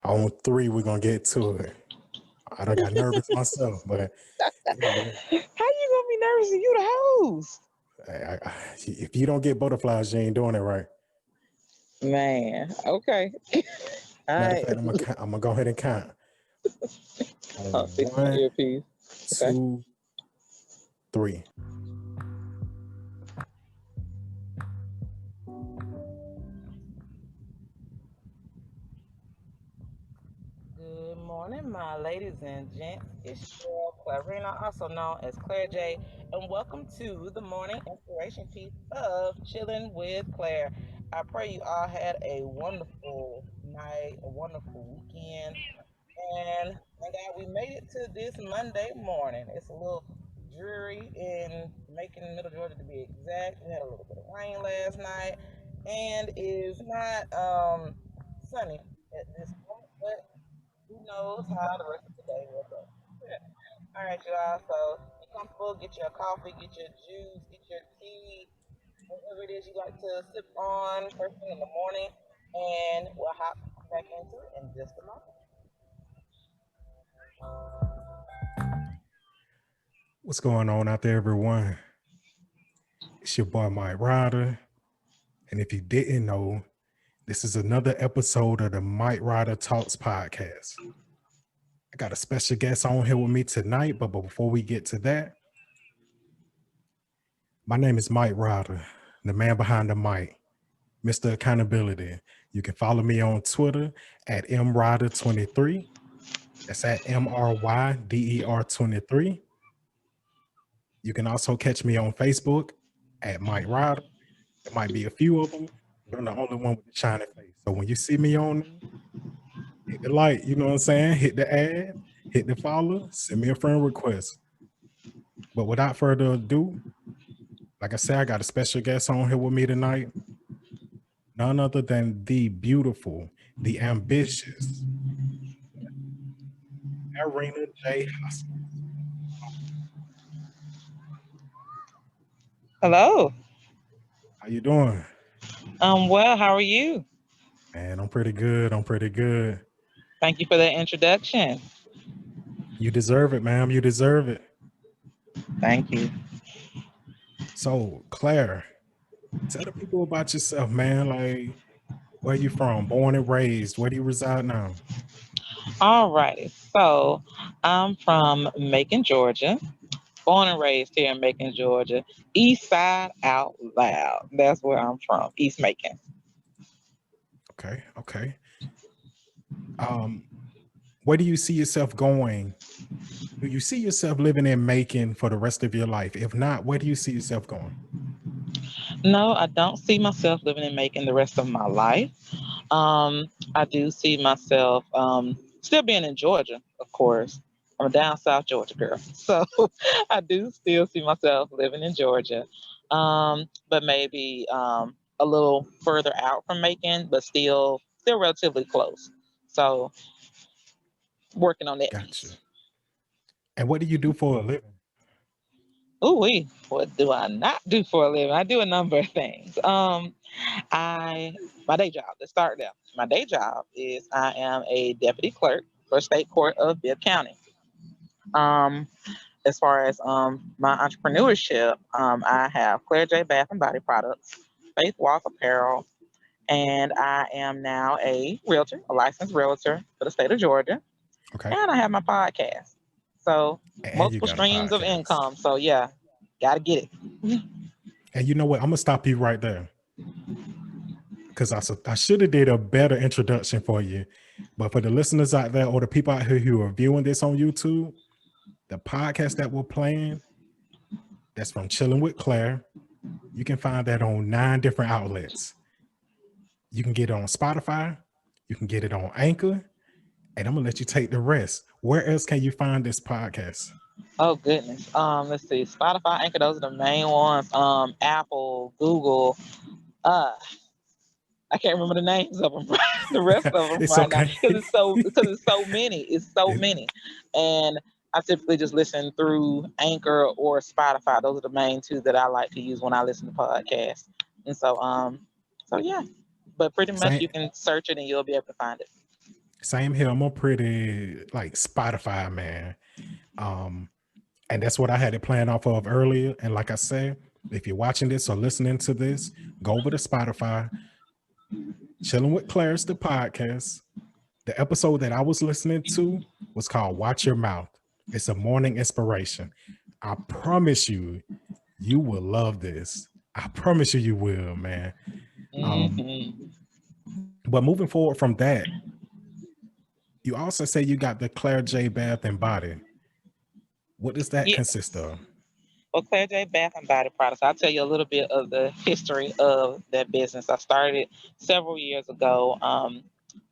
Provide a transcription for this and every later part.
On three, we're gonna get to it. I done got nervous myself, but yeah, How you gonna be nervous and you the host? if you don't get butterflies, you ain't doing it right. Man, okay. All Matter of right. fact, I'm gonna go ahead and count. I'll On fix my one, earpiece. Okay. 2, 3. Good morning, my ladies and gents. It's your girl, Clarena, also known as Clare J, and welcome to the morning inspiration piece of Chilling with Claire. I pray you all had a wonderful night, a wonderful weekend, and thank God we made it to this Monday morning. It's a little dreary in Macon, Middle Georgia to be exact. We had a little bit of rain last night, and it's not sunny at this point, but who knows how the rest of the day will go. All right, y'all. So get comfortable, get your coffee, get your juice, get your tea, whatever it is you like to sip on first thing in the morning, and we'll hop back into it in just a moment. What's going on out there, everyone? It's your boy Mike Ryder, and if you didn't know, this is another episode of the Mike Ryder Talks podcast. I got a special guest on here with me tonight, but before we get to that, my name is Mike Ryder, the man behind the mic, Mr. Accountability. You can follow me on Twitter at mryder23. That's at MRYDER23. You can also catch me on Facebook at Mike Ryder. There might be a few of them, but I'm the only one with the shiny face. So when you see me on, hit the like, you know what I'm saying? Hit the ad, hit the follow, send me a friend request. But without further ado, like I said, I got a special guest on here with me tonight. None other than the beautiful, the ambitious Clarena J Hoskins. Hello. How you doing? Well, how are you? Man, I'm pretty good. I'm pretty good. Thank you for that introduction. You deserve it, ma'am. You deserve it. Thank you. So, Claire, tell the people about yourself, man. Like, where you from? Born and raised. Where do you reside now? All righty. So I'm from Macon, Georgia. Born and raised here in Macon, Georgia. East side out loud. That's where I'm from. East Macon. Okay, okay. Um, where do you see yourself going? Do you see yourself living in Macon for the rest of your life? If not, where do you see yourself going? No, I don't see myself living in Macon the rest of my life. I do see myself still being in Georgia, of course. I'm a down south Georgia girl. So I do still see myself living in Georgia. But maybe a little further out from Macon, but still relatively close. So working on that Gotcha. piece. And what do you do for a living? Ooh, what do I not do for a living? I do a number of things. I my day job. Let's start there. My day job is I am a deputy clerk for state court of Bibb County. Um, as far as my entrepreneurship, I have Clare J Bath and Body products, Fatih Walk Apparel, and I am now a realtor, a licensed realtor for the state of Georgia, Okay. and I have my podcast. So And you multiple got a streams of podcast. income. So yeah, gotta get it. And you know what? I'm gonna stop you right there because I should have did a better introduction for you. But for the listeners out there or the people out here who are viewing this on YouTube, the podcast that we're playing, that's from Chilling with Claire. You can find that on 9 different outlets. You can get it on Spotify, you can get it on Anchor, and I'm gonna let you take the rest. Where else can you find this podcast? Oh goodness. Let's see. Spotify, Anchor, those are the main ones. Apple, Google. Uh, I can't remember the names of them. The rest of them It's right now okay. because it's so many. It's so It- many, and I typically just listen through Anchor or Spotify. Those are the main two that I like to use when I listen to podcasts. And so yeah. But pretty much same you can search it and you'll be able to find it. Same here. I'm a pretty like Spotify man. And that's what I had it planned off of earlier. And like I said, if you're watching this or listening to this, go over to Spotify, Chilling with Claire's the podcast. The episode that I was listening to was called Watch Your Mouth. It's a morning inspiration. I promise you, you will love this. I promise you, you will, man. But moving forward from that, you also say you got the Clare J Bath and Body. What does that consist of? Well, Clare J Bath and Body products. I'll tell you a little bit of the history of that business. I started several years ago.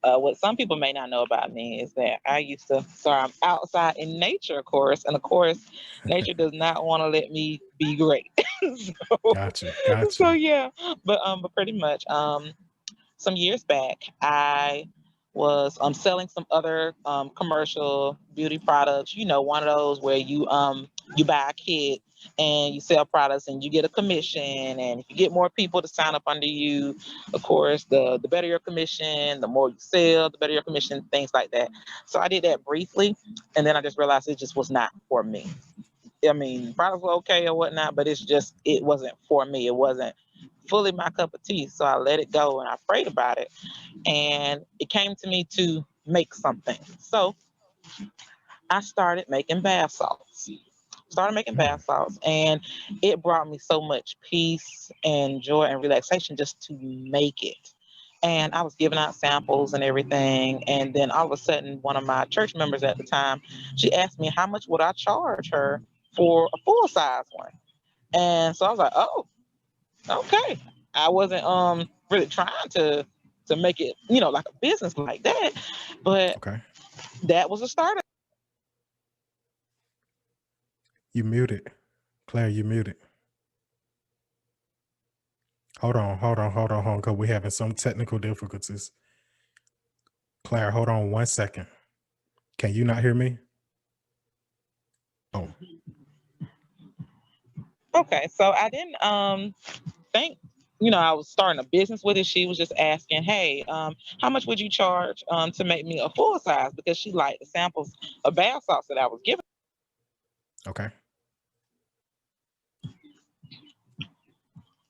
What some people may not know about me is that I'm outside in nature, of course, and of course, nature does not want to let me be great. Gotcha. So yeah, but pretty much, some years back, I was selling some other commercial beauty products. You know, one of those where you buy a kit and you sell products and you get a commission. And if you get more people to sign up under you, of course, the better your commission, the more you sell, the better your commission, things like that. So I did that briefly, and then I just realized it just was not for me. I mean, products were okay or whatnot, but it wasn't for me. It wasn't fully my cup of tea. So I let it go and I prayed about it. And it came to me to make something. So I started making bath salts. And it brought me so much peace and joy and relaxation just to make it. And I was giving out samples and everything. And then all of a sudden, one of my church members at the time, she asked me how much would I charge her for a full size one. And so I was like, oh, okay. I wasn't really trying to make it, like a business like that. But Okay. that was a start. You muted. Claire, you muted. Hold on, because we're having some technical difficulties. Claire, hold on 1 second. Can you not hear me? Oh. Okay, so I didn't think, I was starting a business with it. She was just asking, hey, how much would you charge to make me a full size? Because she liked the samples of bath salts that I was giving. Okay.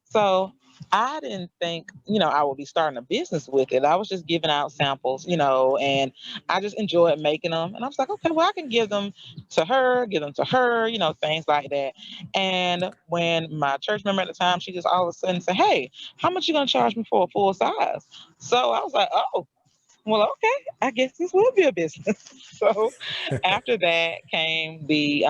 So I didn't think, I would be starting a business with it. I was just giving out samples, and I just enjoyed making them. And I was like, okay, well, I can give them to her, things like that. And when my church member at the time, she just all of a sudden said, hey, how much you going to charge me for a full size? So I was like, oh, well, okay, I guess this will be a business. So after that came the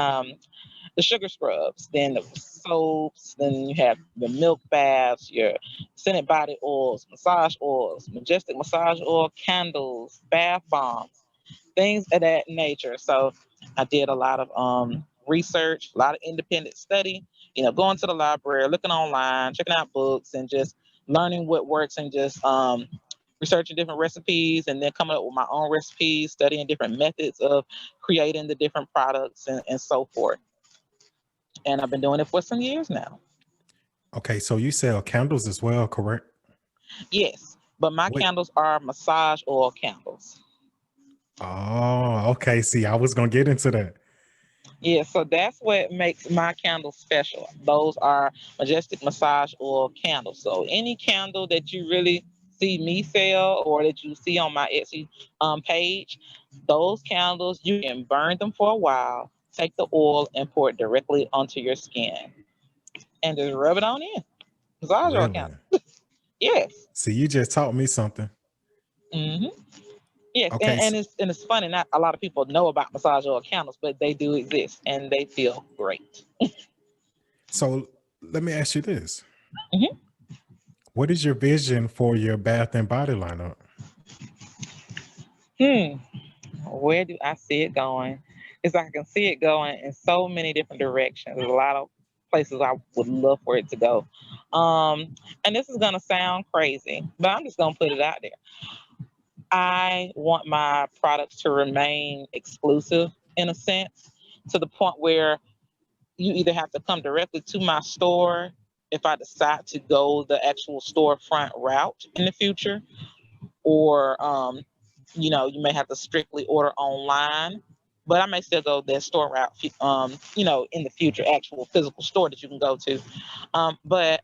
sugar scrubs, then the soaps, then you have the milk baths, your scented body oils, majestic massage oil, candles, bath bombs, things of that nature. So I did a lot of research, a lot of independent study, going to the library, looking online, checking out books, and just learning what works, and just researching different recipes, and then coming up with my own recipes, studying different methods of creating the different products, and so forth. And I've been doing it for some years now. Okay, so you sell candles as well, correct? Yes, but my candles are massage oil candles. Oh, okay. See, I was going to get into that. Yeah, so that's what makes my candles special. Those are majestic massage oil candles. So any candle that you really see me sell, or that you see on my Etsy page, those candles, you can burn them for a while, take the oil and pour it directly onto your skin, and just rub it on in. Massage oil candle. Yes. See, you just taught me something. Mm-hmm. Yes, okay, and it's funny. Not a lot of people know about massage oil candles, but they do exist, and they feel great. So let me ask you this: Mm-hmm. What is your vision for your Bath and Body lineup? Where do I see it going? It's like I can see it going in so many different directions. There's a lot of places I would love for it to go. And this is gonna sound crazy, but I'm just gonna put it out there. I want my products to remain exclusive in a sense, to the point where you either have to come directly to my store if I decide to go the actual storefront route in the future, or You may have to strictly order online, but I may still go that store route, in the future, actual physical store that you can go to. But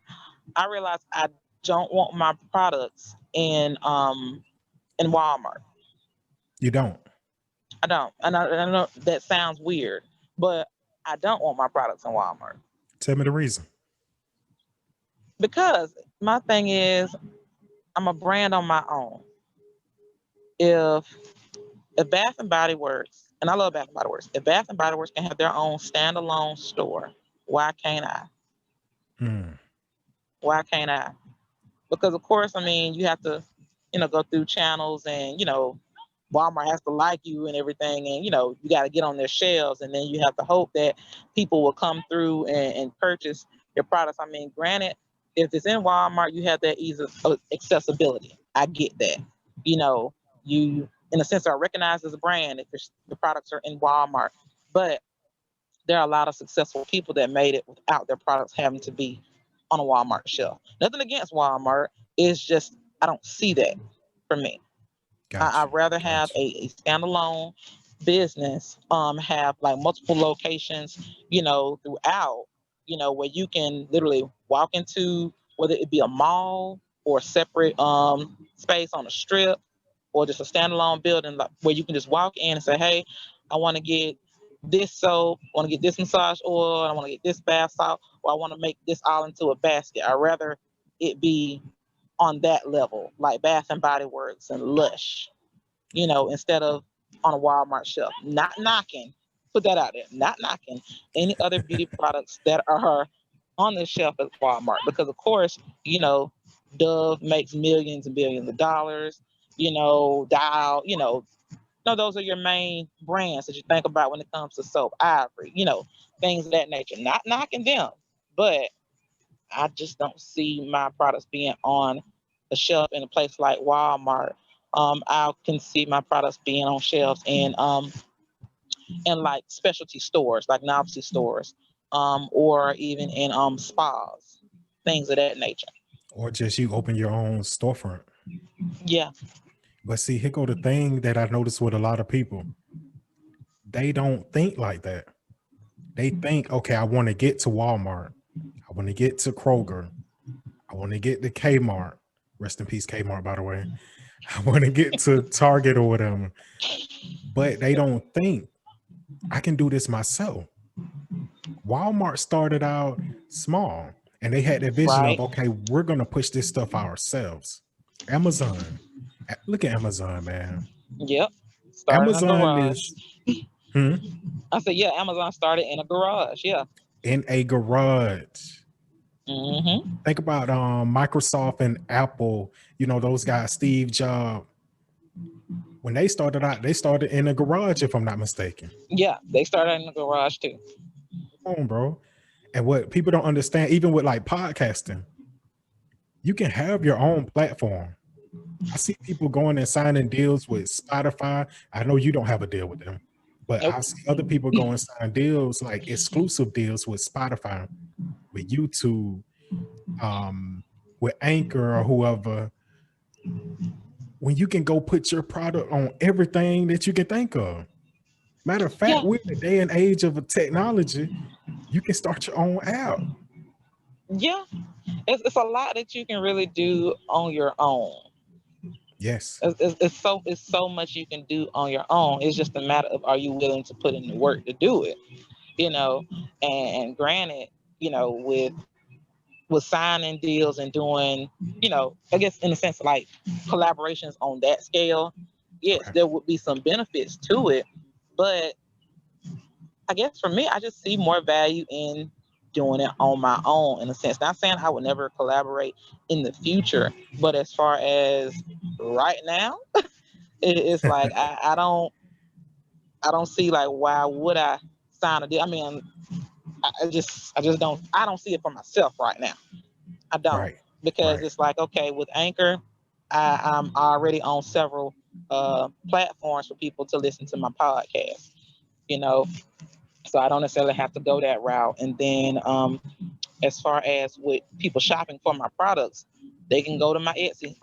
I realized I don't want my products in Walmart. You don't. I don't. And I know that sounds weird, but I don't want my products in Walmart Tell me the reason. because my thing is I'm a brand on my own. If Bath and Body Works, and I love Bath and Body Works, if Bath and Body Works can have their own standalone store, why can't I? Mm, Why can't I? Because of course, you have to, go through channels, and Walmart has to like you and everything, and you got to get on their shelves, and then you have to hope that people will come through and purchase your products. Granted, if it's in Walmart, you have that ease of accessibility. I get that. You in a sense are recognized as a brand if the products are in Walmart, but there are a lot of successful people that made it without their products having to be on a Walmart shelf. Nothing against Walmart. It's just I don't see that for me. got I'd you. rather have Got you. a standalone business, have like multiple locations, throughout, where you can literally walk into, whether it be a mall or a separate space on a strip, or just a standalone building, like, where you can just walk in and say, hey, I want to get this soap, I want to get this massage oil, I want to get this bath salt, or I want to make this all into a basket. I'd rather it be on that level, like Bath and Body Works and Lush, instead of on a Walmart shelf. Not knocking, put that out there, not knocking any other beauty products that are on the shelf at Walmart, because of course, Dove makes millions and billions of dollars, Dial, no, those are your main brands that you think about when it comes to soap, Ivory, things of that nature. Not knocking them, but I just don't see my products being on the shelf in a place like Walmart. I can see my products being on shelves in like specialty stores, like novelty stores, or even in spas, things of that nature. Or just you open your own storefront. Yeah, But see, here go the thing that I noticed with a lot of people. They don't think like that. They think, okay, I want to get to Walmart. I want to get to Kroger. I want to get to Kmart. Rest in peace, Kmart, by the way. I want to get to Target or whatever. But they don't think I can do this myself. Walmart started out small and they had that vision of, right. okay, we're going to push this stuff ourselves. Amazon. Look at Amazon, man. Yep. Started in a Amazon garage. is hmm, I said, yeah, Amazon started in a garage. Yeah. in a garage. Mm-hmm. Think about Microsoft and Apple, those guys, Steve Jobs. When they started out, they started in a garage, if I'm not mistaken. Yeah, they started in the garage too. Come on, bro. And what people don't understand, even with like podcasting, you can have your own platform. I see people going and signing deals with Spotify. I know you don't have a deal with them, but Nope. I see other people go and sign deals, like exclusive deals with Spotify, with YouTube, with Anchor or whoever, when you can go put your product on everything that you can think of. Matter of fact, Yeah. we're in the day and age of technology. You can start your own app. Yeah. It's a lot that you can really do on your own. Yes. It's so much you can do on your own. It's just a matter of, are you willing to put in the work to do it? You know, and granted, with signing deals and doing, I guess in a sense like collaborations on that scale, yes, Right. there would be some benefits to it. But I guess for me, I just see more value in doing it on my own, in a sense. Not saying I would never collaborate in the future, but as far as right now, it's like I don't see like why would I sign a deal. I just don't see it for myself right now. I don't, Right. because Right. it's like, okay, with Anchor, I'm already on several platforms for people to listen to my podcast. You know, so I don't necessarily have to go that route. And then as far as with people shopping for my products, they can go to my Etsy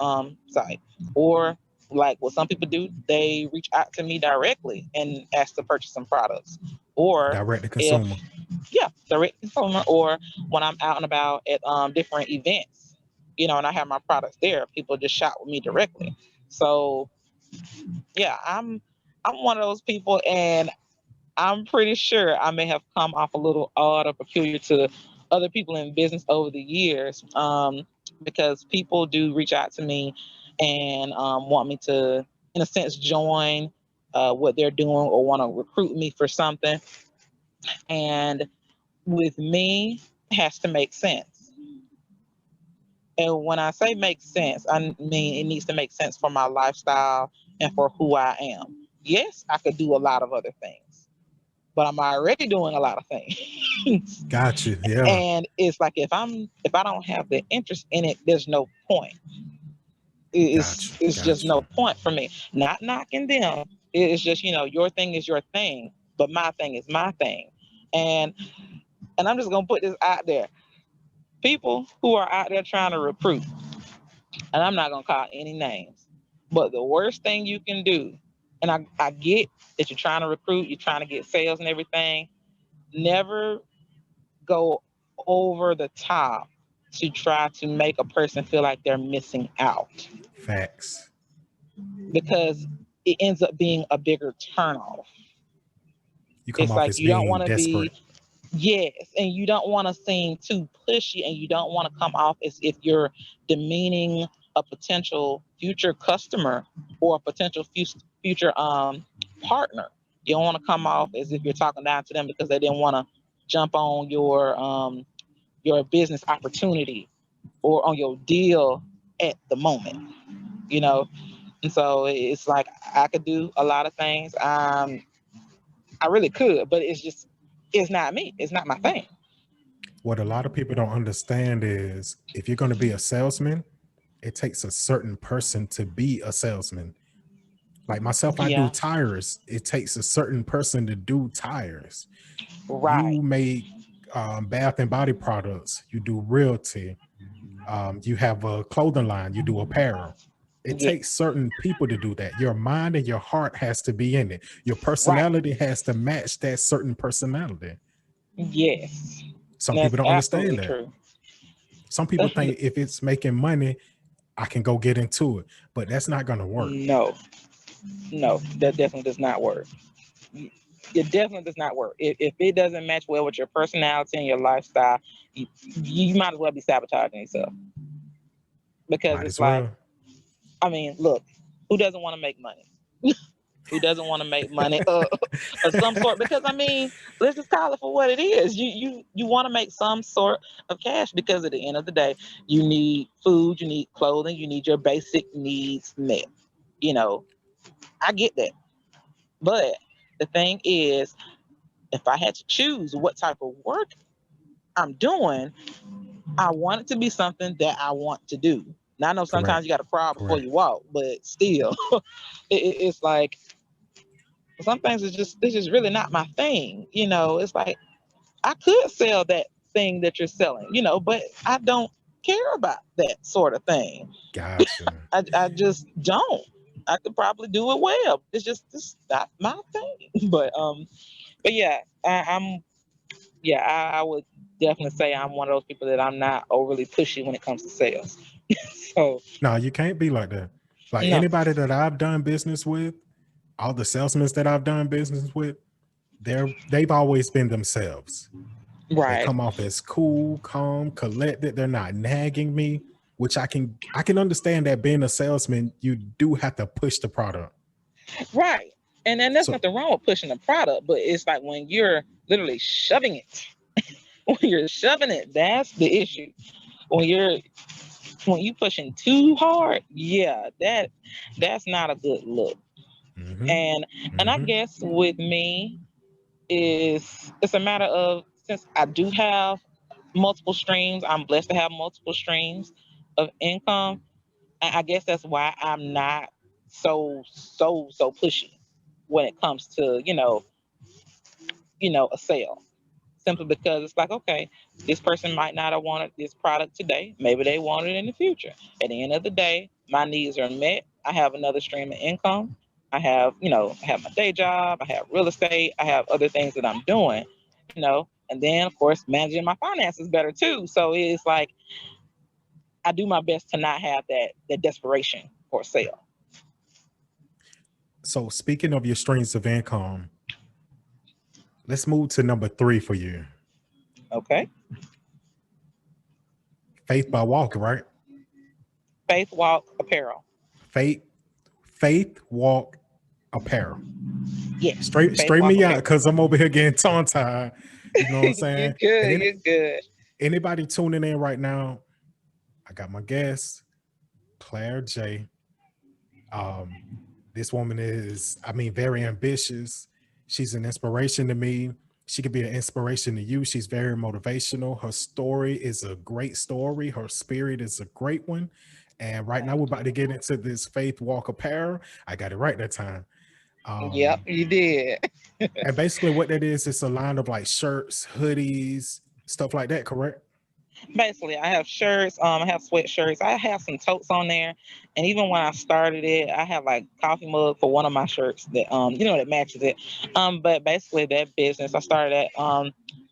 site, or Like what some people do, they reach out to me directly and ask to purchase some products. Or Direct to if, consumer. yeah, direct consumer, or when I'm out and about at different events, and I have my products there, people just shop with me directly. So yeah, I'm one of those people, and I'm pretty sure I may have come off a little odd or peculiar to other people in business over the years, because people do reach out to me and want me to, in a sense, join what they're doing or want to recruit me for something. And with me, it has to make sense. And when I say make sense, I mean it needs to make sense for my lifestyle and for who I am. Yes, I could do a lot of other things, but I'm already doing a lot of things. Gotcha. Yeah. And it's like if I don't have the interest in it, there's no point. Gotcha. It's just Gotcha. no point for me. Not knocking them. It's just, your thing is your thing, but my thing is my thing. And I'm just gonna put this out there. People who are out there trying to recruit, and I'm not gonna call any names, but the worst thing you can do, and I get that you're trying to recruit, you're trying to get sales and everything, never go over the top to try to make a person feel like they're missing out, Facts. because it ends up being a bigger turnoff. You come It's off like as you don't being want to desperate. be, yes, and you don't want to seem too pushy, and you don't want to come off as if you're demeaning a potential future customer or a potential future partner. You don't want to come off as if you're talking down to them because they didn't want to jump on your business opportunity or on your deal at the moment, you know. And so it's like I could do a lot of things. I really could, but it's not me. It's not my thing. What a lot of people don't understand is if you're going to be a salesman, it takes a certain person to be a salesman. Like myself, I do Yeah, tires. It takes a certain person to do tires. right. You make bath and body products. You do realty. You have a clothing line. You do apparel. It Yeah, takes certain people to do that. Your mind and your heart has to be in it. Your right. personality has to match that certain personality. Yes, Some people that's don't understand absolutely that. true. Some people think if it's making money, I can go get into it, but that's not going to work. No, no, that definitely does not work. It definitely does not work. If it doesn't match well with your personality and your lifestyle, you might as well be sabotaging yourself, because Might it's as like, well. I mean, look, who doesn't want to make money? Who doesn't want to make money of some sort? Because I mean, let's just call it for what it is. You want to make some sort of cash, because at the end of the day, you need food, you need clothing, you need your basic needs met. You know, I get that. But the thing is, if I had to choose what type of work I'm doing, I want it to be something that I want to do. Now I know sometimes Correct. you got to crawl before Correct. you walk, but still, it's like some things is just it's just really not my thing. It's like I could sell that thing that you're selling, but I don't care about that sort of thing. Gotcha. I just don't. I could probably do it well. It's not my thing. But yeah, I would definitely say I'm one of those people that I'm not overly pushy when it comes to sales. So No, you can't be like that. Like no, anybody that I've done business with, all the salesmen that I've done business with, they've always been themselves. They right, come off as cool, calm, collected. They're not nagging me, which I can understand that being a salesman, you do have to push the product. right. And then there's So nothing wrong with pushing the product, but it's like when you're literally shoving it. When you're shoving it, that's the issue. When you're when you pushing too hard, yeah, that's not a good look. hmm And I hmm guess with me it's a matter of, since I do have multiple streams, I'm blessed to have multiple streams of income. I guess that's why I'm not so pushy when it comes to a sale, simply because it's like, okay, this person might not have wanted this product today. Maybe they want it in the future. At the end of the day, my needs are met. I have another stream of income. I have my day job, I have real estate, I have other things that I'm doing, and then of course managing my finances better too. So it's like I do my best to not have that desperation for sale. So speaking of your streams of income, let's move to number 3 for you. Okay. Faith by Walk, right? Faith Walk Apparel. Faith Walk Apparel. Yes. Faith Straight Walk me out Apparel. because I'm over here getting tongue tied. You know what I'm You're saying? And good. then You're good. anybody tuning in right now, I got my guest, Clare J. This woman is, I mean, very ambitious. She's an inspiration to me. She could be an inspiration to you. She's very motivational. Her story is a great story. Her spirit is a great one. And right now we're about to get into this Faith Walk Apparel. I got it right that time. Yep, you did. And basically what that is, it's a line of like shirts, hoodies, stuff like that, correct? Basically, I have shirts, I have sweatshirts, I have some totes on there, and even when I started it, I have like coffee mug for one of my shirts that that matches it. But basically that business I started at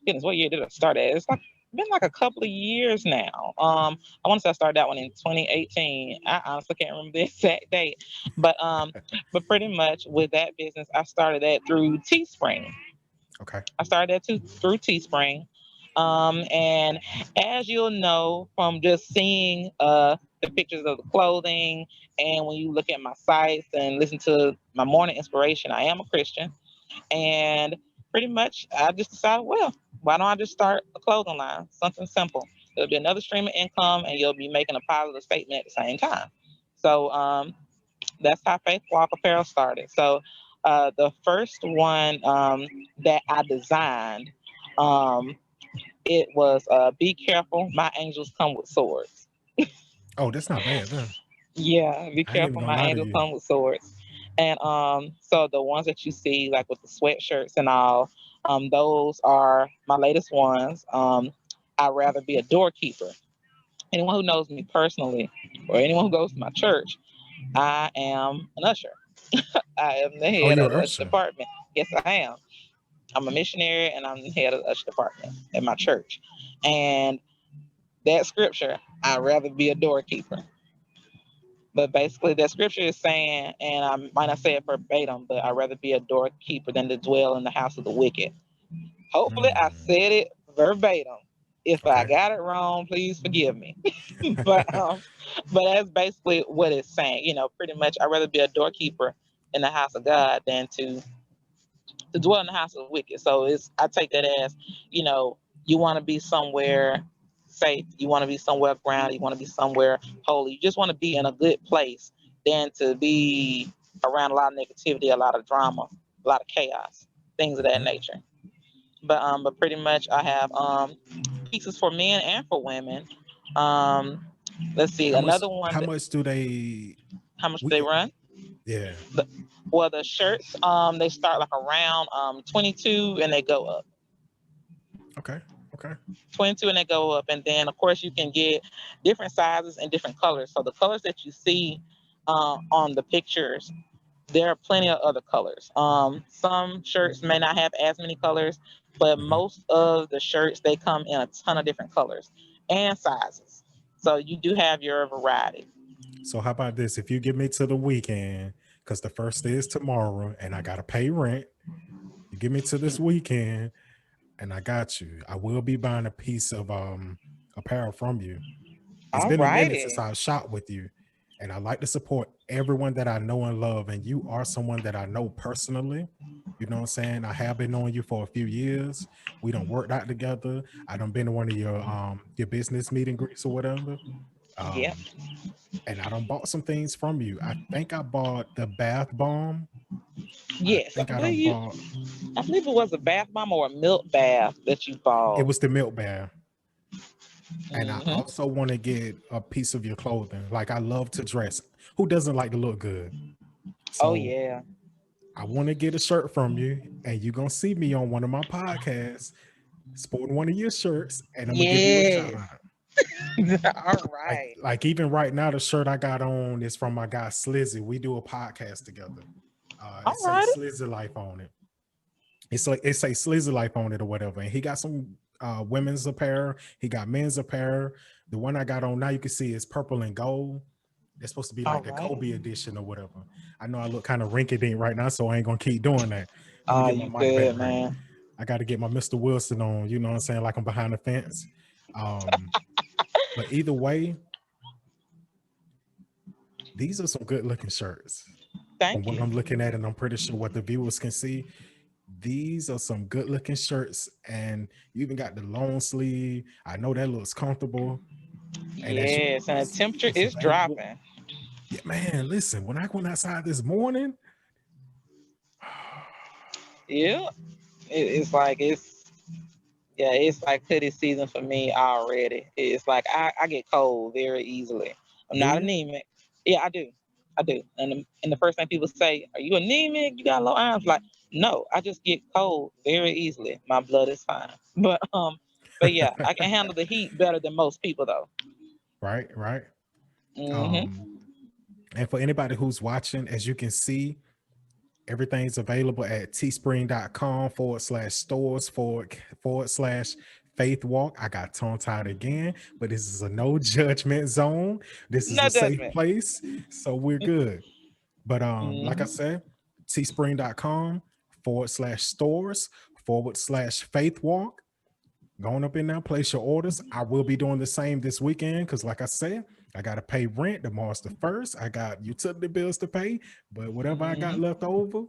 goodness, what year did I start at? It's like been like a couple of years now. I want to say I started that one in 2018. I honestly can't remember the exact date, but pretty much with that business, I started that through Teespring. Okay. I started that through Teespring. And as you'll know from just seeing the pictures of the clothing, and when you look at my sites and listen to my morning inspiration, I am a Christian. And pretty much I just decided, well, why don't I just start a clothing line? Something simple. It'll be another stream of income, and you'll be making a positive statement at the same time. So that's how Faith Walk Apparel started. So the first one that I designed, um, it was "Be careful, my angels come with swords." Oh, that's not bad then. Yeah, be I ain't even careful, gonna my lie to angels you. come with swords. And so the ones that you see, like with the sweatshirts and all, those are my latest ones. I'd rather be a doorkeeper. Anyone who knows me personally, or anyone who goes to my church, I am an usher. I am the Oh, head you're of an the usher usher. department. Yes, I am. I'm a missionary, and I'm the head of the usher department at my church. And that scripture, I'd rather be a doorkeeper. But basically, that scripture is saying, and I might not say it verbatim, but I'd rather be a doorkeeper than to dwell in the house of the wicked. Hopefully, I Mm, said it verbatim. If I okay. got it wrong, please forgive me. but but that's basically what it's saying. Pretty much, I'd rather be a doorkeeper in the house of God than to dwell in the house of the wicked. So I take that as, you want to be somewhere safe, you want to be somewhere grounded, you want to be somewhere holy. You just want to be in a good place than to be around a lot of negativity, a lot of drama, a lot of chaos, things of that Mhm. nature. But pretty much I have pieces for men and for women. Um let's see, another one How that, much do they how much do they we run? yeah. Well, the shirts, they start like around 22 and they go up. Okay. Okay. 22 and they go up, and then of course you can get different sizes and different colors. So the colors that you see on the pictures, there are plenty of other colors. Some shirts may not have as many colors, but Mhm. most of the shirts, they come in a ton of different colors and sizes, so you do have your variety. So how about this? If you get me to the weekend, because the first day is tomorrow and I gotta pay rent, you get me to this weekend and I got you. I will be buying a piece of apparel from you. It's All been a minute since righty. I've shot with you, and I like to support everyone that I know and love. And you are someone that I know personally. You know what I'm saying? I have been knowing you for a few years. We don't work out together. I don't been to one of your business meeting greets or whatever. Yeah. Um, and I don't bought some things from you. I think I bought the bath bomb. I Yes, think I don't bought I believe it was a bath bomb or a milk bath that you it bought. was the milk bath. And I Hmm. also want to get a piece of your clothing. Like I love to dress. Who doesn't like to look good? Oh So yeah. I want to get a shirt from you, and you're gonna see me on one of my podcasts sporting one of your shirts, and I'm gonna give you a shout Yes. out. All Like, right. like even right now, the shirt I got on is from my guy Slizzy. We do a podcast together. All It says righty. Slizzy Life on it. It's like it say Slizzy Life on it or whatever. And he got some women's apparel. He got men's apparel. The one I got on now, you can see is purple and gold. It's supposed to be All like the right. Kobe edition or whatever. I know I look kind of rinky dink right now, so I ain't gonna keep doing that. Let me get my You mic back good, right. man. I got to get my Mr. Wilson on. You know what I'm saying? Like I'm behind the fence. Um, but either way, these are some good looking shirts. From Thank what you. I'm looking at, and I'm pretty sure what the viewers can see, these are some good looking shirts, and you even got the long sleeve. I know that looks comfortable, and as you Yes, and the temperature it's is available. dropping. Yeah, man. Listen, when I went outside this morning, Yeah, it's like it's like hoodie season for me already. It's like I get cold very easily. I'm do not you? anemic. Yeah, I do. And the first thing people say, "Are you anemic? You got low iron?" Like, no, I just get cold very easily. My blood is fine. But yeah, I can handle the heat better than most people though. Right, right. Hmm. Um, and for anybody who's watching, as you can see, everything's available at teespring.com/stores / Faith Walk. I got tongue tied again, but this is a no judgment zone. This is No a safe judgment. place, so we're good. But like I Hmm. said, teespring.com / stores / Faith Walk. Going up in there, place your orders. I will be doing the same this weekend because, like I said, I got to pay rent. Tomorrow's the first. I got utility bills to pay, but whatever I got Hmm. left over,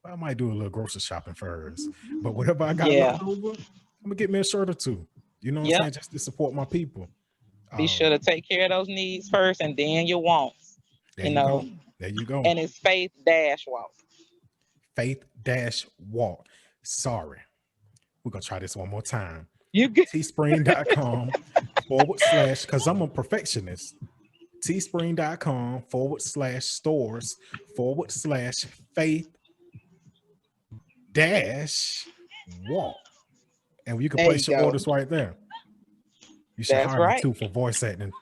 I might do a little grocery shopping first. But whatever I got Yeah. left over, I'm gonna get me a shirt or two. You know what I'm Yep. saying? Just to support my people. Be sure to Um, take care of those needs first and then your wants. there You you know, go. There you go. and it's faith dash walk. Faith Walk. Sorry. We're gonna try this one more time. You get Teespring.com because I'm a perfectionist. Teespring.com / stores / Faith Walk. And you can there you place your go. orders right there. You should That's hire me right. too for voice acting.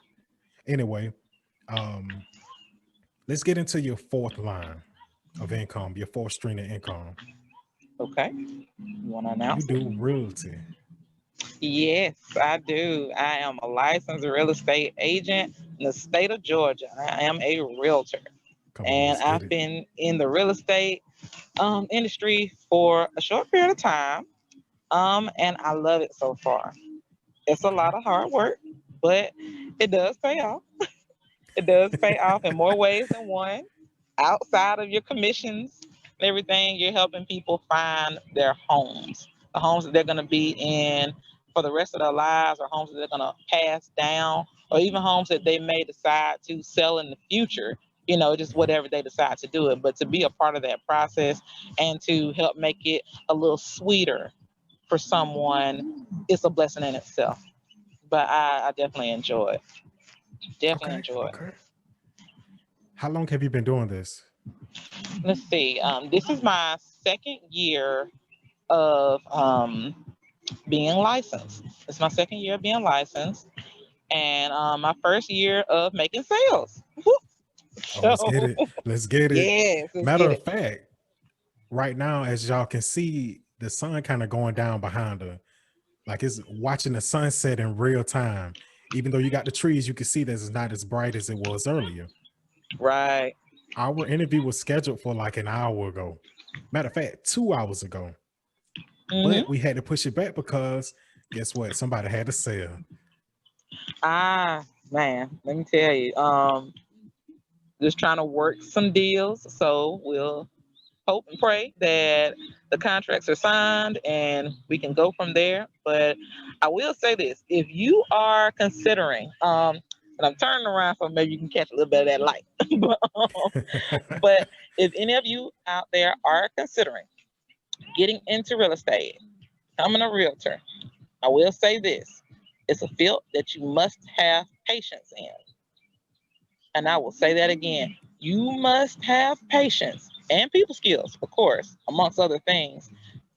Anyway, um, let's get into your fourth line of income, your fourth stream of income. Okay. You want to You announce it? do realty. Yes, I do. I am a licensed real estate agent in the state of Georgia. I am a realtor, Come on, and let's get I've it. been in the real estate industry for a short period of time. And I love it so far. It's a Okay. lot of hard work, but it does pay off. It does pay off in more ways than one. Outside of your commissions and everything, you're helping people find their homes, the homes that they're going to be in for the rest of their lives, or homes that they're going to pass down, or even homes that they may decide to sell in the future. Just Mhm. whatever they decide to do it. But to be a part of that process and to help make it a little sweeter for someone, it's a blessing in itself. But I definitely enjoy it. Definitely Okay. enjoy it. Okay. How long have you been doing this? Let's see. This is my second year of being licensed. It's my second year of being licensed, and my first year of making sales. Woo! Oh, let's get So, it. Let's get it. yes, let's Matter get of it. fact, right now, as y'all can see, the sun kind of going down behind her. Like it's watching the sunset in real time. Even though you got the trees, you can see that it's not as bright as it was earlier. Right. Our interview was scheduled for like an hour ago. Matter of fact, 2 hours ago. But Hmm. we had to push it back because guess what? Somebody had to sell. Man, let me tell you. Just trying to work some deals. So we'll hope and pray that the contracts are signed and we can go from there. But I will say this: if you are considering, and I'm turning around so maybe you can catch a little bit of that light, but if any of you out there are considering getting into real estate, becoming a realtor, I will say this: it's a field that you must have patience in. And I will say that again. You must have patience and people skills, of course, amongst other things,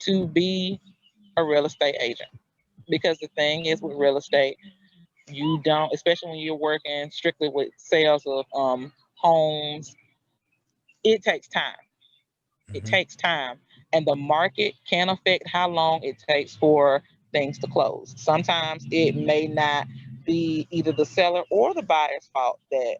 to be a real estate agent. Because the thing is with real estate, You don't, especially when you're working strictly with sales of homes, it takes time. It Hmm. takes time. And the market can affect how long it takes for things to close. Sometimes it may not be either the seller or the buyer's fault that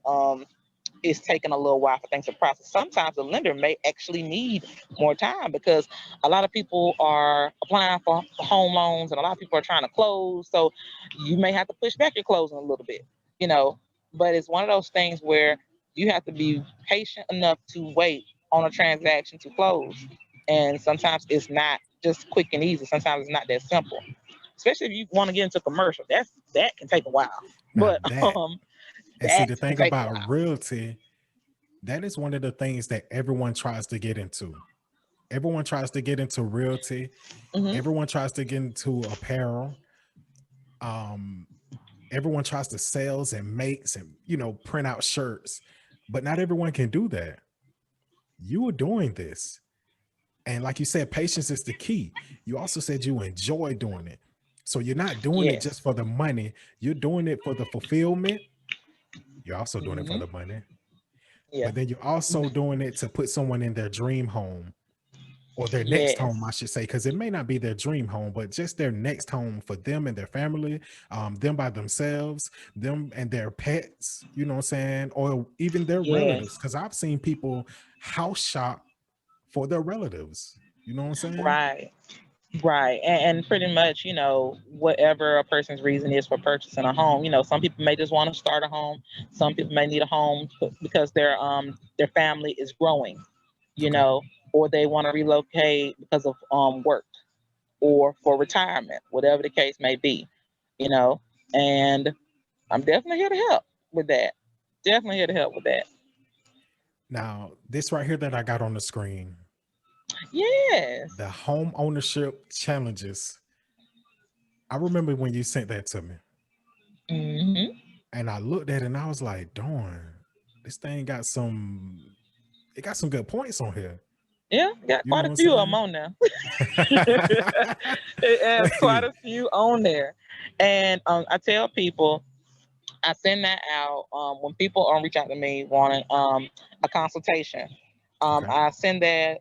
it's taking a little while for things to process. Sometimes the lender may actually need more time because a lot of people are applying for home loans and a lot of people are trying to close. So you may have to push back your closing a little bit, you know. But it's one of those things where you have to be patient enough to wait on a transaction to close. And sometimes it's not just quick and easy. Sometimes it's not that simple. Especially if you want to get into commercial, that can take a while. Now But that, and see that the can thing take a about while. realty, that is one of the things that everyone tries to get into. Everyone tries to get into realty. Hmm. Everyone tries to get into apparel. Um, Everyone tries to sales and makes and print out shirts, but not everyone can do that. You are doing this. And like you said, patience is the key. You also said you enjoy doing it. So you're not doing it just Yes. for the money. You're doing it for the fulfillment. You're also doing it for the Hmm. money. Yeah. But then you're also doing it to put someone in their dream home or their next home, I Yes. should say, because it may not be their dream home, but just their next home for them and their family, them by themselves, them and their pets, you know what I'm saying? Or even their relatives. Yes. Because I've seen people house shop for their relatives. You know what I'm saying? Right. Right. And pretty much, whatever a person's reason is for purchasing a home, some people may just want to start a home. Some people may need a home because their family is growing, you Okay. know, or they want to relocate because of work or for retirement, whatever the case may be, you know. And I'm definitely here to help with that. Definitely here to help with that. Now, this right here that I got on the screen, Yes. the home ownership challenges. I remember when you sent that to me Hmm. and I looked at it and I was like, darn, this thing it got some good points on here. Yeah, got You know quite a what few of them I'm on there. saying? It has quite Hey, a few on there. And I tell people, I send that out when people reach out to me wanting a consultation. okay. I send that,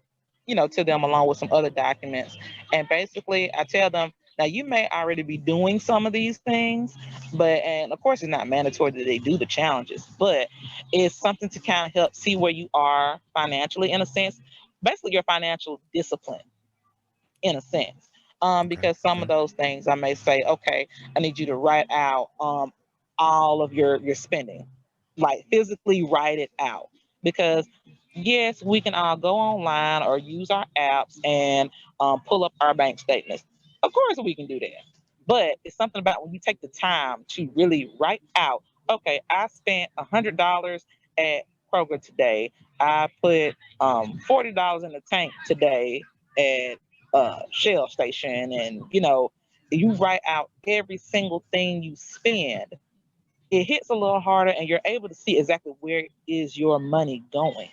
to them along with some other documents. And basically, I tell them, now you may already be doing some of these things, and of course, it's not mandatory that they do the challenges, but it's something to kind of help see where you are financially in a sense, basically your financial discipline in a sense. Okay. Because some of Okay. those things I may say, okay, I need you to write out all of your spending, like physically write it out. Because yes, we can all go online or use our apps and pull up our bank statements. Of course, we can do that. But it's something about when you take the time to really write out, okay, I spent $100 at Kroger today. I put $40 in the tank today at Shell station, and you write out every single thing you spend. It hits a little harder, and you're able to see exactly where is your money going.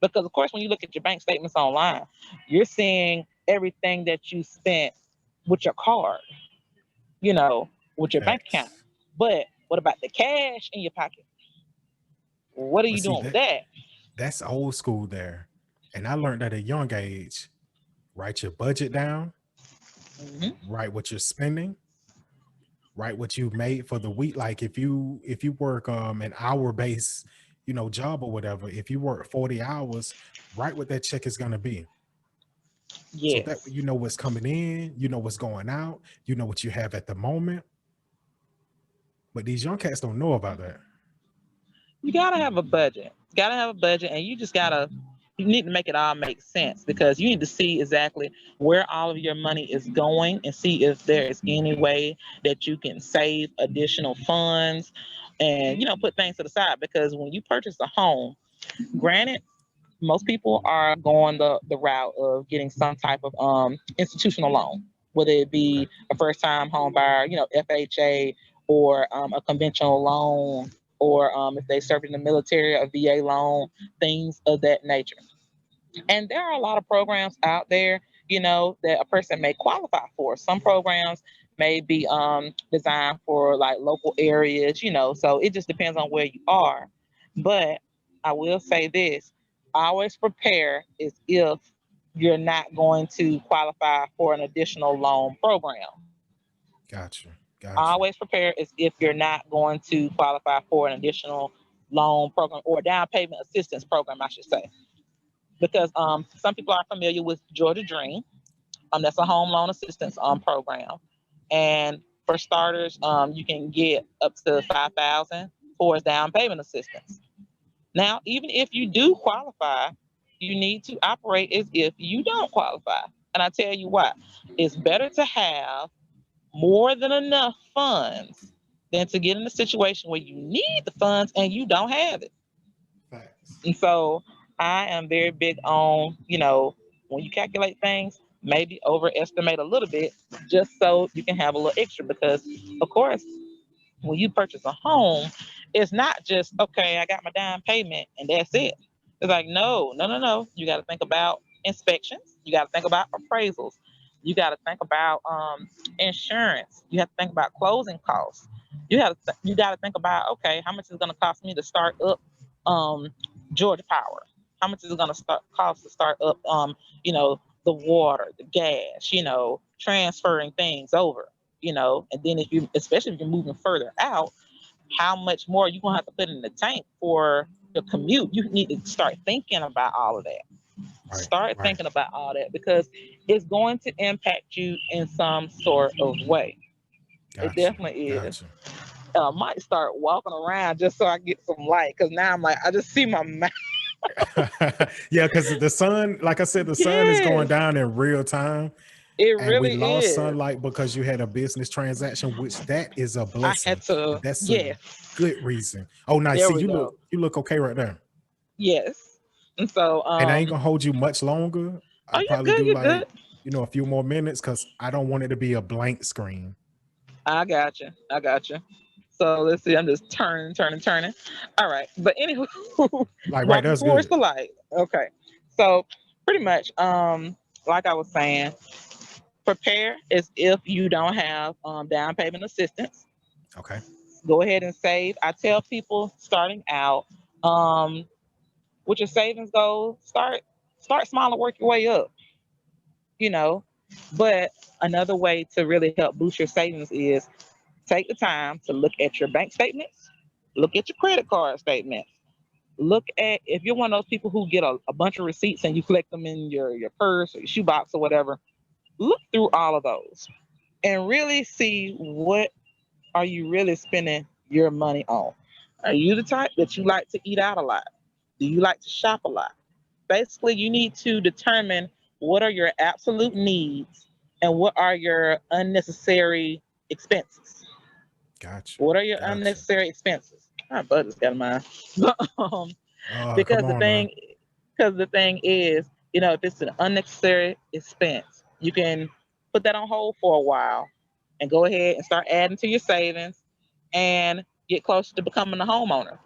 Because of course, when you look at your bank statements online, you're seeing everything that you spent with your card, with your bank account. Facts. But what about the cash in your pocket? What are But you see doing with that? that's old school there. And I learned at a young age, write your budget down, Hmm. write what you're spending, write what you made for the week. Like if you work an hour based, job or whatever, if you work 40 hours, write what that check is gonna be. So that Yes. you know what's coming in, you know what's going out, you know what you have at the moment. But these young cats don't know about that. You gotta have a budget. Gotta have a budget, and you need to make it all make sense because you need to see exactly where all of your money is going and see if there is any way that you can save additional funds and put things to the side. Because when you purchase a home, granted, most people are going the route of getting some type of institutional loan, whether it Okay. be a first time home buyer, FHA, or a conventional loan, or if they served in the military, a VA loan, things of that nature. And there are a lot of programs out there, that a person may qualify for. Some programs may be designed for like local areas, so it just depends on where you are. But I will say this, always prepare as if you're not going to qualify for an additional loan program. Gotcha. Gotcha. Always prepare as if you're not going to qualify for an additional loan program or down payment assistance program, I should say. Because some people are familiar with Georgia Dream. That's a home loan assistance program. And for starters, you can get up to 5,000 for down payment assistance. Now, even if you do qualify, you need to operate as if you don't qualify. And I tell you what, it's better to have more than enough funds than to get in a situation where you need the funds and you don't have it. Facts. And so I am very big on, when you calculate things, maybe overestimate a little bit just so you can have a little extra. Because, of course, when you purchase a home, it's not just, okay, I got my down payment and that's it. It's like, no, no, no, no. You got to think about inspections. You got to think about appraisals. You got to think about insurance. You have to think about closing costs. You got to think about, okay, how much is it going to cost me to start up Georgia Power? How much is it going to cost to start up, the water, the gas, transferring things over, and then especially if you're moving further out, how much more you're going to have to put in the tank for your commute. You need to start thinking about all of that. Start thinking about all that because it's going to impact you in some sort of way. Gotcha. It definitely is. Gotcha. I might start walking around just so I get some light because now I'm like, I just see my mouth. Yeah, because the sun, like I said, the sun is going down in real time. It And we really lost is. sunlight because you had a business transaction, which that is a I blessing. had to, That's a yes. good reason. Oh, nice. There See, we go. you look okay right there. Yes. And so And I ain't gonna hold you much longer. I'll you're probably good, do you're like, good. a few more minutes because I don't want it to be a blank screen. I got you. So let's see. I'm just turning. All right. But anyway, Like right, walking that's towards good. the light. Okay. So pretty much, like I was saying, prepare as if you don't have down payment assistance. Okay. Go ahead and save. I tell people starting out, with your savings goals, start small and work your way up. You know, but another way to really help boost your savings is take the time to look at your bank statements, look at your credit card statements, look at if you're one of those people who get a bunch of receipts and you collect them in your purse or your shoebox or whatever, look through all of those and really see what are you really spending your money on. Are you the type that you like to eat out a lot? Do you like to shop a lot? Basically, you need to determine what are your absolute needs and what are your unnecessary expenses. Gotcha. What are your Gotcha. unnecessary expenses? My buddy's got mine. um, Come because on now. the thing is, if it's an unnecessary expense, you can put that on hold for a while and go ahead and start adding to your savings and get closer to becoming a homeowner.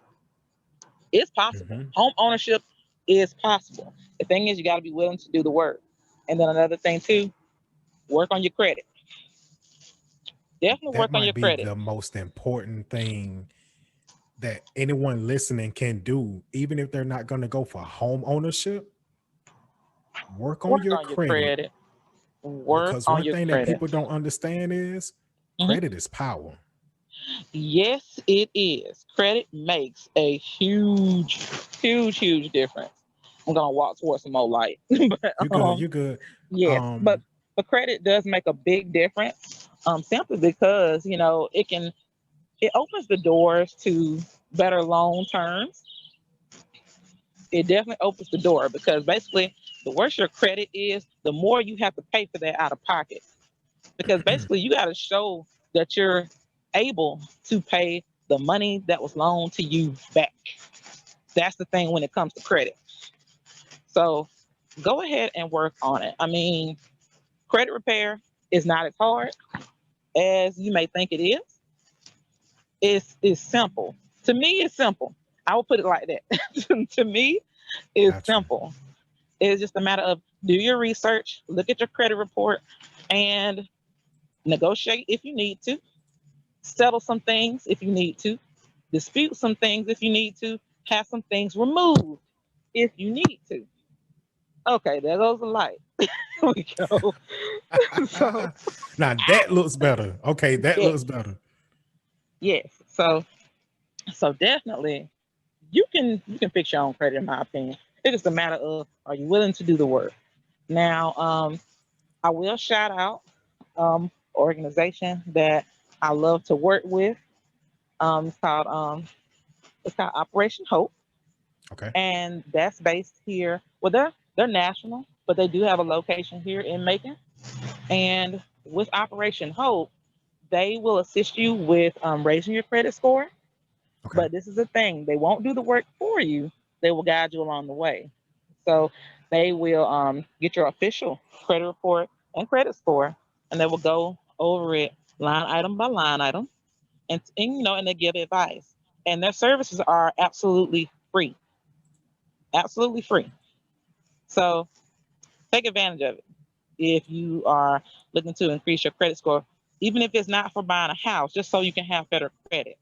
It's possible. Mhm. Home ownership is possible. The thing is, you got to be willing to do the work. And then another thing too, work on your credit. Definitely That work on might your be credit. the most important thing that anyone listening can do, even if they're not going to go for home ownership. Work on Work your on your credit, credit. Work because on one your thing that credit. people don't understand is Mhm. credit is power. Yes, it is. Credit makes a huge, huge, huge difference. I'm gonna walk towards some more light, but You good? You good? yes, but Um, credit does make a big difference. Simply because it opens the doors to better loan terms. It definitely opens the door because basically, the worse your credit is, the more you have to pay for that out of pocket. Because basically, you got to show that you're able to pay the money that was loaned to you back. That's the thing when it comes to credit. So go ahead and work on it. I mean, credit repair is not as hard as you may think it is. It's simple. To me, it's simple. I will put it like that. To me, it's gotcha. simple. It's just a matter of do your research, look at your credit report, and negotiate if you need to, settle some things if you need to, dispute some things if you need to, have some things removed if you need to. Okay, there goes the light. We go. So Now that looks better. Okay, that yes, looks better. yes. So definitely you can fix your own credit in my opinion. It's just a matter of, are you willing to do the work? Now, I will shout out organization that I love to work with. It's called Operation Hope, Okay. and that's based here. Well, they're national, but they do have a location here in Macon. And with Operation Hope, they will assist you with raising your credit score. Okay. But this is the thing, they won't do the work for you. They will guide you along the way. So they will get your official credit report and credit score, and they will go over it line item by line item, and they give advice. And their services are absolutely free. So take advantage of it if you are looking to increase your credit score, even if it's not for buying a house, just so you can have better credit.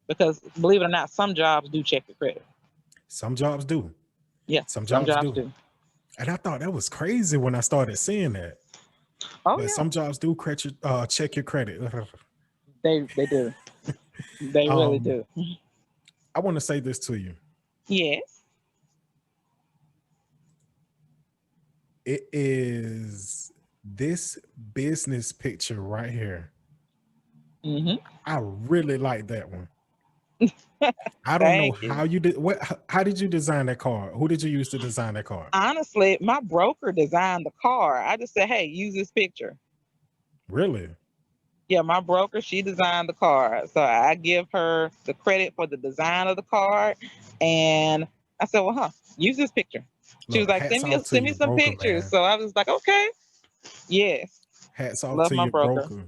Because believe it or not, some jobs do check your credit. Some jobs do. Yeah, Some some jobs jobs do. do. And I thought that was crazy when I started seeing that. Oh But yeah, some jobs do check your credit. they do. They really um, do. I want to say this to you. Yes. It is this business picture right here. Hmm. I really like that one. I don't know Thank how you. you did. How did you design that card? Who did you use to design that card? Honestly, my broker designed the car. I just said, hey, use this picture. Really? Yeah, my broker, she designed the card. So I give her the credit for the design of the card. And I said, well, use this picture. She was Look, like, hats off to send me your some broker, pictures. man. So I was like, okay, yes. Hats off Love to my your broker. broker.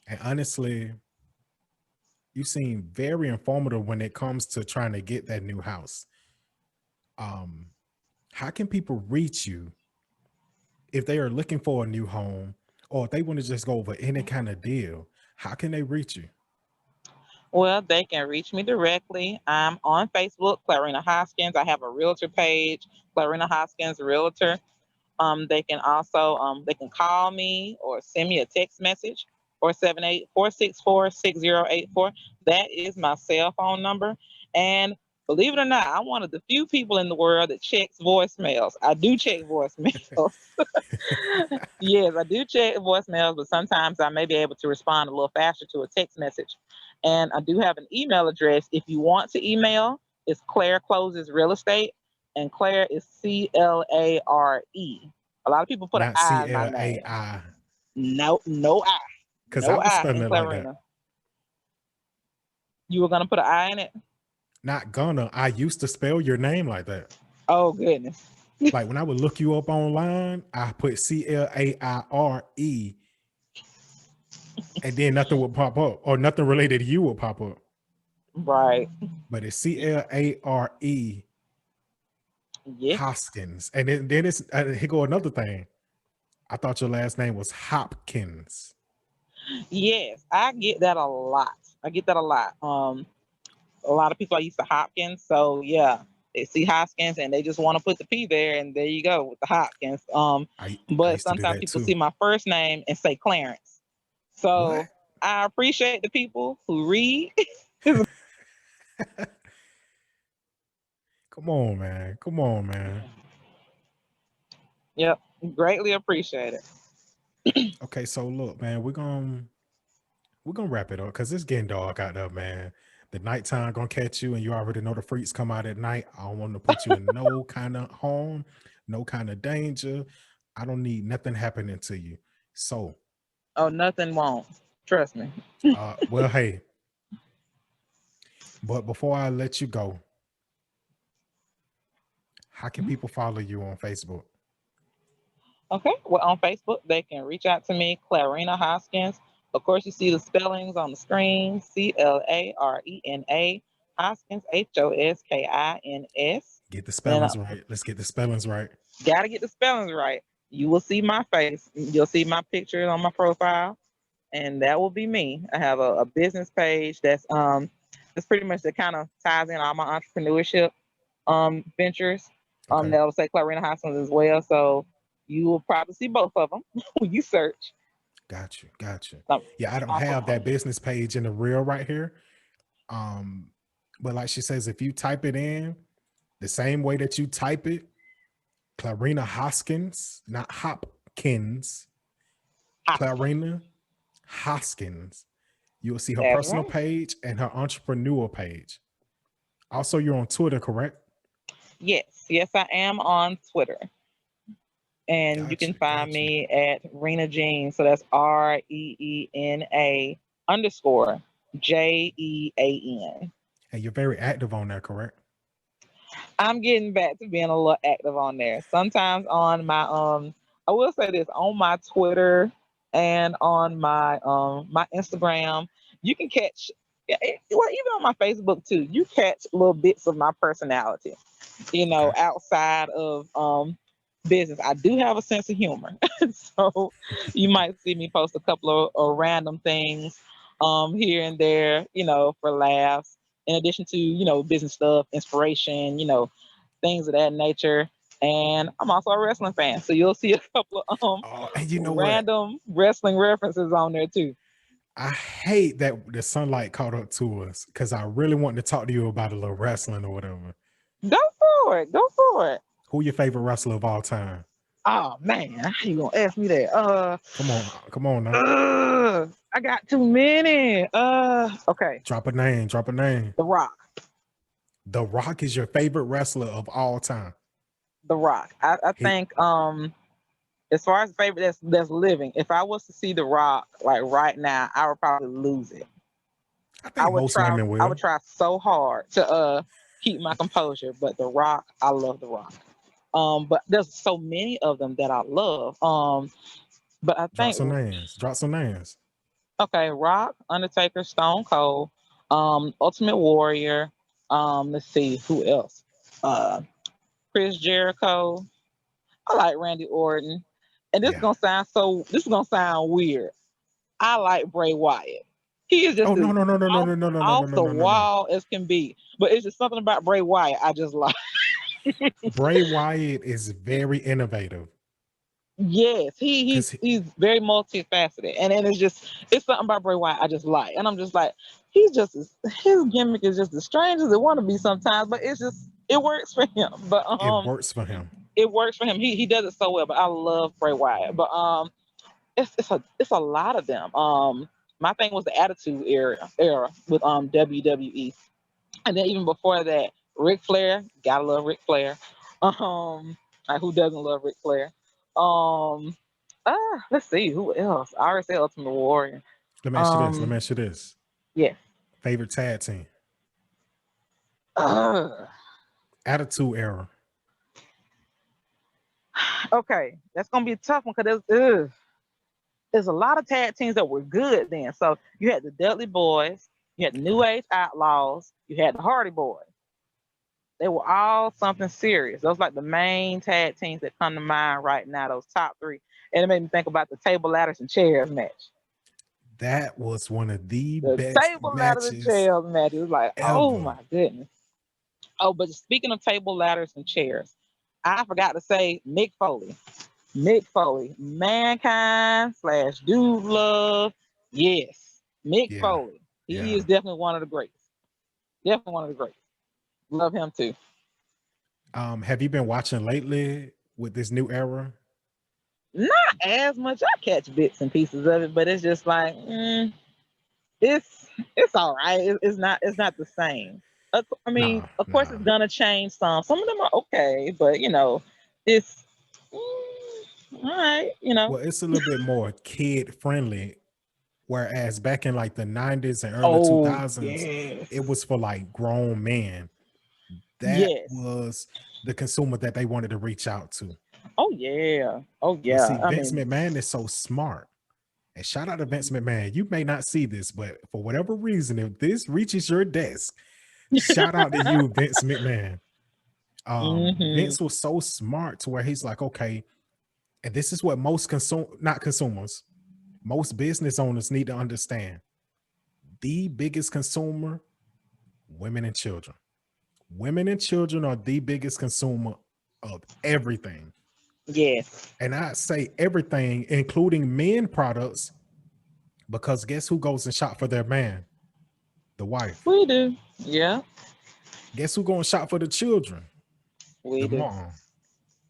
And honestly, you seem very informative when it comes to trying to get that new house. Um, how can people reach you if they are looking for a new home, or if they want to just go over any kind of deal? How can they reach you? Well, they can reach me directly. I'm on Facebook, Clarena Hoskins. I have a realtor page, Clarena Hoskins Realtor. They can call me or send me a text message, 478-464-6084. That is my cell phone number. And believe it or not, I'm one of the few people in the world that checks voicemails. I do check voicemails. Yes, I do check voicemails, but sometimes I may be able to respond a little faster to a text message. And I do have an email address. If you want to email, it's Claire Closes Real Estate, and Claire is Clare. A lot of people put an Not I in my name. CLAI, No, no I, because I no was I spelling in it like that. Clarena. You were gonna put an I in it? Not gonna. I used to spell your name like that. Oh goodness. Like when I would look you up online, I put CLAIRE, and then nothing would pop up, or nothing related to you would pop up. Right. But it's CLARE Yeah. Hoskins. And then it's here go another thing. I thought your last name was Hopkins. Yes, I get that a lot. I get that a lot. A lot of people are used to Hopkins, so yeah, they see Hoskins and they just want to put the P there, and there you go with the Hopkins. I But used to do sometimes that people too. see my first name and say Clarence. So What? I appreciate the people who read. Come on, man. Come on, man. Yep, greatly appreciate it. Okay, so look, man, we're gonna wrap it up because it's getting dark out there, man. The nighttime gonna catch you, and you already know the freaks come out at night. I don't want to put you in no kind of harm, no kind of danger. I don't need nothing happening to you. So, Oh, nothing won't. Trust me. well, hey, but before I let you go, how can people follow you on Facebook? Okay. Well, on Facebook, they can reach out to me, Clarena Hoskins. Of course, you see the spellings on the screen, Clarena Hoskins, Hoskins. Get the And spellings right. Let's get the spellings right. got to get the spellings right. You will see my face. You'll see my picture on my profile. and that will be me. I have a business page that's pretty much that kind of ties in all my entrepreneurship ventures. Okay. That'll say Clarena Hoskins as well. So you will probably see both of them when you search. Got you. Got you. Um, Yeah, I don't off of have that business page in the reel right here. Um, but like she says, if you type it in the same way that you type it, Clarena Hoskins, not Hopkins, Hoskins. Clarena Hoskins. You'll see her That's personal right. page and her entrepreneur page. Also, you're on Twitter, correct? Yes, yes, I am on Twitter. And you can Gotcha. find Gotcha. me at Rena Jean. So that's REENA underscore JEAN. And you're very active on there, correct? I'm getting back to being a little active on there. Sometimes on my I will say this, on my Twitter and on my Instagram, you can catch well, even on my Facebook too, you catch little bits of my personality, Okay. outside of business. I do have a sense of humor. So you might see me post a couple of random things here and there, for laughs. In addition to, business stuff, inspiration, things of that nature. And I'm also a wrestling fan. So you'll see a couple of Oh, and you know what? random wrestling references on there too. I hate that the sunlight caught up to us because I really want to talk to you about a little wrestling or whatever. Go for it. Go for it. Who your favorite wrestler of all time? Oh man, how you gonna ask me that? Come on now. I got too many. Okay. Drop a name. Drop a name. The Rock. The Rock is your favorite wrestler of all time. The Rock. I He, think as far as favorite that's living, if I was to see The Rock like right now, I would probably lose it. I I think would most try women I would will. try so hard to keep my composure, but The Rock, I love The Rock. But there's so many of them that I love. But I Drop think some names. Drop some names. okay, Rock, Undertaker, Stone Cold, Ultimate Warrior. Let's see who else. Uh, Chris Jericho. I like Randy Orton. And Yeah. this is gonna sound weird. I like Bray Wyatt. He is Oh just no as no no no no off, no no no no no off no the no no no. wall as can be. But it's just something about Bray Wyatt I just like. Bray Wyatt is very innovative Yes, because he's very multifaceted, and it's something about Bray Wyatt I just like, and I'm just like his gimmick is just as strange as it want to be sometimes, but it works for him. But it works for him. it works for him. He does it so well. But I love Bray Wyatt. But it's a lot of them. My thing was the Attitude era with WWE, and then even before that, Ric Flair. Gotta love Ric Flair. Like who doesn't love Ric Flair? Um, let's see who else. I already said Ultimate Warrior. Let me ask you this. Let me Um, ask you this. yeah. Favorite tag team? Uh, Attitude Era. okay, that's gonna be a tough one because there's a lot of tag teams that were good then. So you had the Dudley Boys, you had the New Okay. Age Outlaws, you had the Hardy Boys. They were all something serious. Those like the main tag teams that come to mind right now. Those top three, and it made me think about the table, ladders, and chairs match. That was one of the The best table, ladders, and matches chairs match. It was like, oh ever. my goodness. Oh, but speaking of table, ladders, and chairs, I forgot to say Mick Foley. Mick Foley, Mankind slash Dude Love. Yes, Mick Yeah. Foley. He Yeah. is definitely one of the greats. Definitely one of the greats. Love him too. Have you been watching lately with this new era? Not as much. I catch bits and pieces of it, but it's just like it's it's all right. It's not the same. I mean, Nah, of course, nah. it's gonna change some. Some of them are okay, but it's all right. Well, it's a little bit more kid friendly. Whereas back in like the 90s and early Oh 2000s, yes, it was for like grown men. That yes. was the consumer that they wanted to reach out to. Oh yeah. Oh But yeah. see, I Vince mean, McMahon is so smart. And shout out to Vince McMahon. You may not see this, but for whatever reason, if this reaches your desk, shout out to you, Vince McMahon. hmm Vince was so smart to where he's like, okay, and this is what most not consumers, Most business owners need to understand the biggest consumer, women and children. Women and children are the biggest consumer of everything. Yes. And I say everything, including men products, because guess who goes and shop for their man? The wife. We do. Yeah, Guess who going to shop for the children? we The do. mom.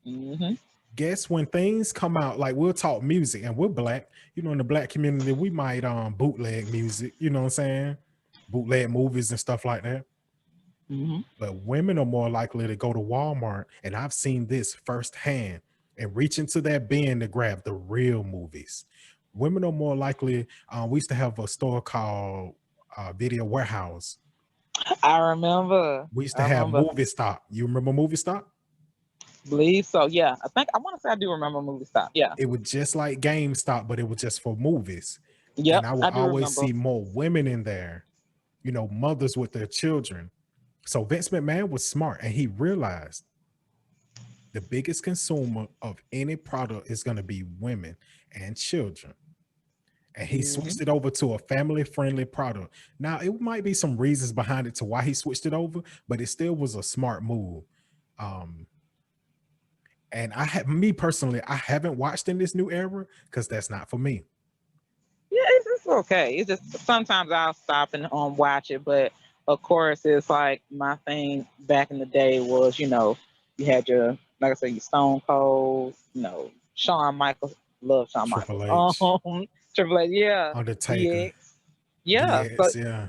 Mm-hmm. Guess when things come out, like we'll talk music and we're black, in the black community, we might bootleg music, you know what I'm saying? Bootleg movies and stuff like that. Mm-hmm. But women are more likely to go to Walmart, and I've seen this firsthand, and reach into that bin to grab the real movies. Women are more likely. We used to have a store called Video Warehouse. I remember. We used to I have remember. Movie Stop. You remember Movie Stop? Believe so. Yeah, I want to say I do remember Movie Stop. Yeah. It was just like GameStop, but it was just for movies. Yep. And I would I do always remember. see more women in there, mothers with their children. So Vince McMahon was smart, and he realized the biggest consumer of any product is going to be women and children. And he switched it over to a family-friendly product. Now, it might be some reasons behind it to why he switched it over, but it still was a smart move. And me personally, I haven't watched in this new era because that's not for me. Yeah, it's okay. It's just sometimes I'll stop and watch it, but of course, it's like my thing back in the day was, you had your, like I said, your Stone Cold, Shawn Michaels, love Shawn Triple Michaels. H, Triple H, yeah, Undertaker, DX, yeah. So DX, yeah.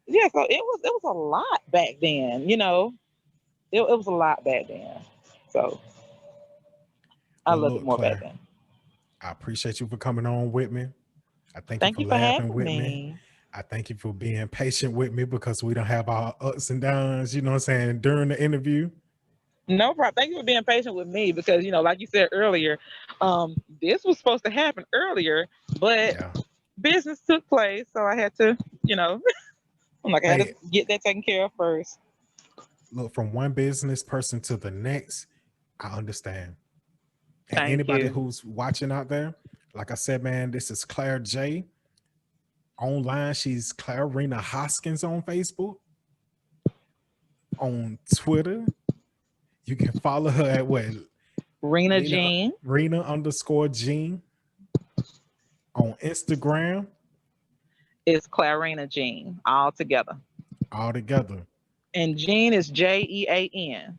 yeah, so it was a lot back then. It was a lot back then. So I Well, loved it look, more back Claire, then. I appreciate you for coming on with me. I thank you Thank for you for laughing having with me. me. I thank you for being patient with me because we don't have our ups and downs, you know what I'm saying, during the interview. No problem. Thank you for being patient with me because, like you said earlier, this was supposed to happen earlier, but Yeah. business took place. So I had to, I'm like, I had to Hey, get that taken care of first. look, from one business person to the next, I understand. And Thank anybody you. who's watching out there, like I said, man, this is Clare J. Online, she's Clarena Hoskins on Facebook. On Twitter, you can follow her at what? Rena Jean. Rena_Jean. On Instagram, Is Clarena Jean all together. all together. And Jean is Jean.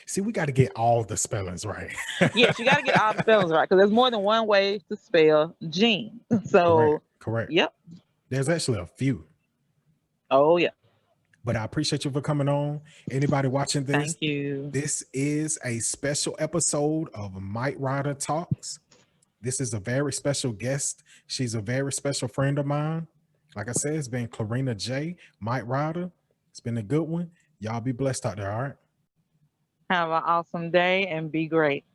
See, we got to get all the spellings right. Yes, you got to get all the spellings right because there's more than one way to spell Jean. So, Correct. yep. There's actually a few. Oh, yeah. But I appreciate you for coming on. Anybody watching this? Thank you. This is a special episode of Mike Ryder Talks. This is a very special guest. She's a very special friend of mine. Like I said, it's been Clarena J, Mike Ryder. It's been a good one. Y'all be blessed out there, all right? Have an awesome day and be great.